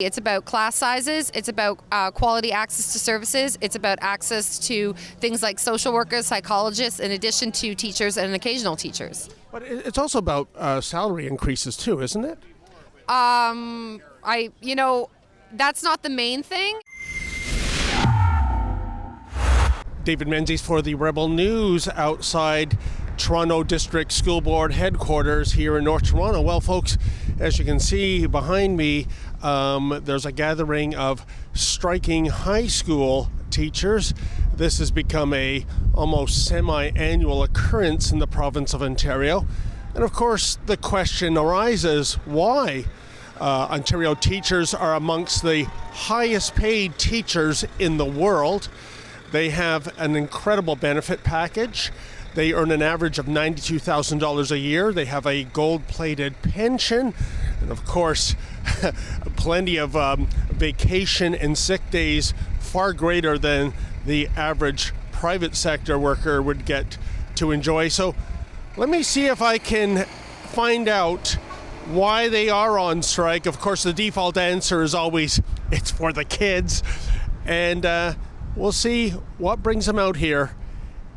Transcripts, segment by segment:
It's about class sizes, it's about quality access to services, it's about access to things like social workers, psychologists, in addition to teachers and occasional teachers. But it's also about salary increases too, isn't it? That's not the main thing. David Menzies for the Rebel News outside Toronto District School Board headquarters here in North Toronto. Well, folks, as you can see behind me, there's a gathering of striking high school teachers. This has become a almost semi-annual occurrence in the province of Ontario. And of course, the question arises, why? Ontario teachers are amongst the highest paid teachers in the world. They have an incredible benefit package. They earn an average of $92,000 a year. They have a gold-plated pension. And of course, plenty of vacation and sick days, far greater than the average private sector worker would get to enjoy. So let me see if I can find out why they are on strike. Of course, the default answer is always, it's for the kids. And we'll see what brings them out here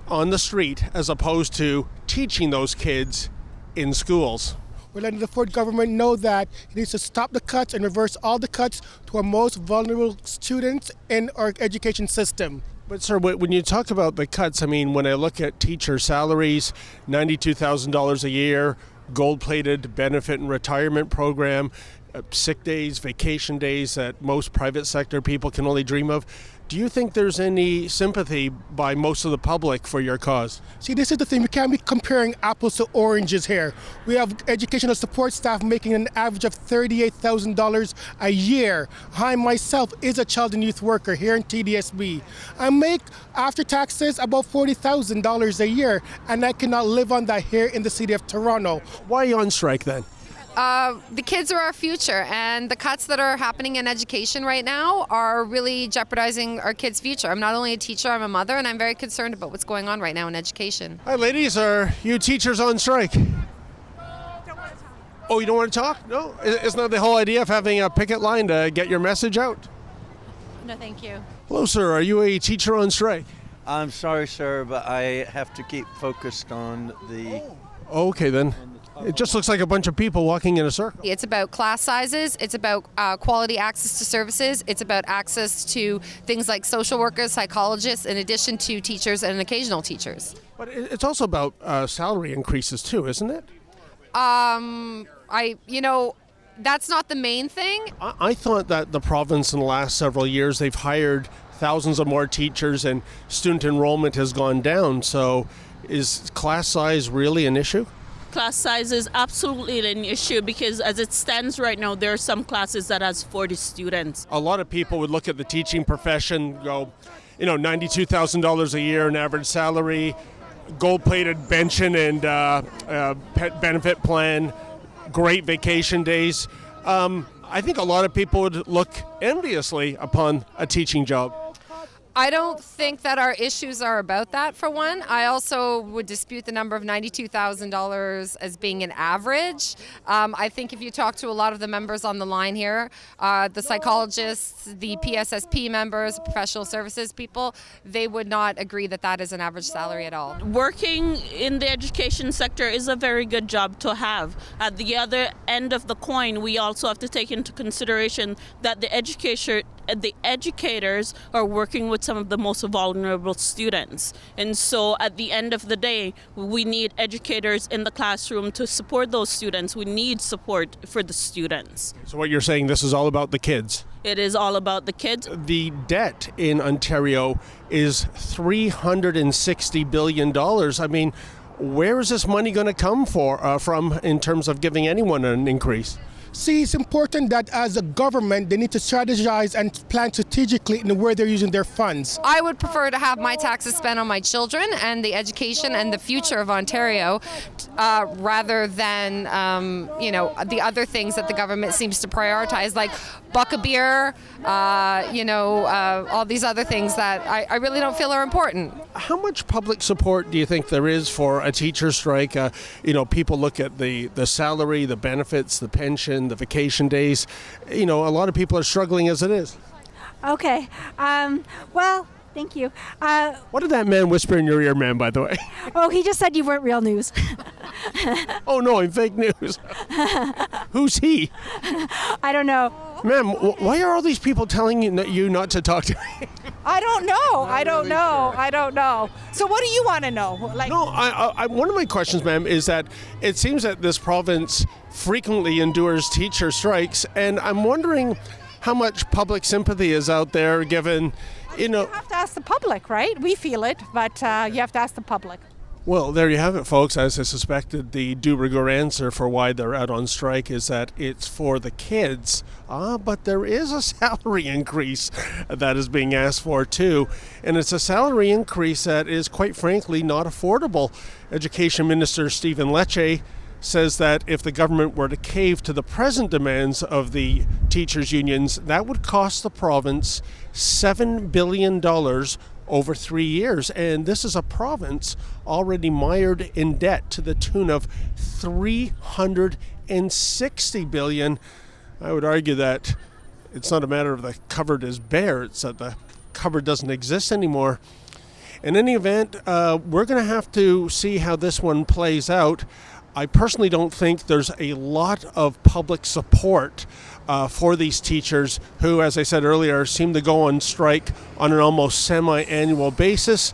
on the street as opposed to teaching those kids in schools. We're letting the Ford government know that it needs to stop the cuts and reverse all the cuts to our most vulnerable students in our education system. But sir, when you talk about the cuts, I mean, when I look at teacher salaries, $92,000 a year, gold-plated benefit and retirement program, sick days, vacation days that most private sector people can only dream of. Do you think there's any sympathy by most of the public for your cause? See, this is the thing. We can't be comparing apples to oranges here. We have educational support staff making an average of $38,000 a year. I myself is a child and youth worker here in TDSB. I make, after taxes, about $40,000 a year, and I cannot live on that here in the city of Toronto. Why are you on strike then? The kids are our future, and the cuts that are happening in education right now are really jeopardizing our kids' future. I'm not only a teacher, I'm a mother, and I'm very concerned about what's going on right now in education. Hi ladies, are you teachers on strike? Oh, you don't want to talk? No? Isn't that the whole idea of having a picket line to get your message out? No, thank you. Hello sir, are you a teacher on strike? I'm sorry, sir, but I have to keep focused on the... Oh, okay then. It just looks like a bunch of people walking in a circle. It's about class sizes, it's about quality access to services, it's about access to things like social workers, psychologists, in addition to teachers and occasional teachers. But it's also about salary increases too, isn't it? That's not the main thing. I thought that the province in the last several years, they've hired thousands of more teachers and student enrollment has gone down. So is class size really an issue? Class size is absolutely an issue because as it stands right now, there are some classes that has 40 students. A lot of people would look at the teaching profession, go, $92,000 a year in average salary, gold-plated pension and pet benefit plan, great vacation days. I think a lot of people would look enviously upon a teaching job. I don't think that our issues are about that, for one. I also would dispute the number of $92,000 as being an average. I think if you talk to a lot of the members on the line here, the psychologists, the PSSP members, professional services people, they would not agree that that is an average salary at all. Working in the education sector is a very good job to have. At the other end of the coin, we also have to take into consideration that the educators are working with some of the most vulnerable students. And so at the end of the day, we need educators in the classroom to support those students. We need support for the students. So what you're saying, this is all about the kids? It is all about the kids. The debt in Ontario is $360 billion. I mean, where is this money going to come from in terms of giving anyone an increase? See, it's important that as a government, they need to strategize and plan strategically in where they're using their funds. I would prefer to have my taxes spent on my children and the education and the future of Ontario rather than, the other things that the government seems to prioritize, like buck a beer, all these other things that I really don't feel are important. How much public support do you think there is for a teacher strike? People look at the salary, the benefits, the pension, the vacation days. A lot of people are struggling as it is. Okay. Well, thank you. What did that man whisper in your ear, ma'am, by the way? Oh, he just said you weren't real news. Oh, no, I'm fake news. Who's he? I don't know. Ma'am, why are all these people telling you not to talk to me? I don't know. I don't know. So what do you want to know? No, one of my questions, ma'am, is that it seems that this province frequently endures teacher strikes, and I'm wondering how much public sympathy is out there given, You have to ask the public, right? We feel it, but you have to ask the public. Well, there you have it, folks. As I suspected, the de rigueur answer for why they're out on strike is that it's for the kids. But there is a salary increase that is being asked for, too. And it's a salary increase that is, quite frankly, not affordable. Education Minister Stephen Lecce says that if the government were to cave to the present demands of the teachers' unions, that would cost the province $7 billion over 3 years. And this is a province already mired in debt to the tune of $360 billion. I would argue that it's not a matter of the cupboard is bare, it's that the cupboard doesn't exist anymore. In any event, we're going to have to see how this one plays out. I personally don't think there's a lot of public support for these teachers who, as I said earlier, seem to go on strike on an almost semi-annual basis.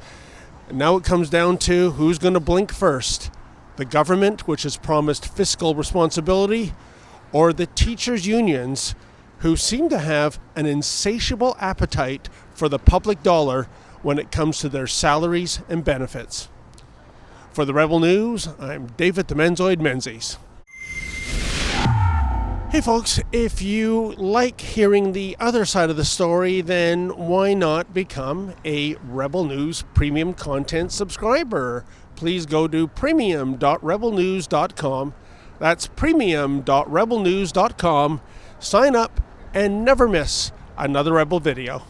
And now it comes down to who's going to blink first. The government, which has promised fiscal responsibility, or the teachers' unions, who seem to have an insatiable appetite for the public dollar when it comes to their salaries and benefits. For the Rebel News, I'm David the Menzoid Menzies. Hey folks, if you like hearing the other side of the story, then why not become a Rebel News premium content subscriber? Please go to premium.rebelnews.com. That's premium.rebelnews.com. Sign up and never miss another Rebel video.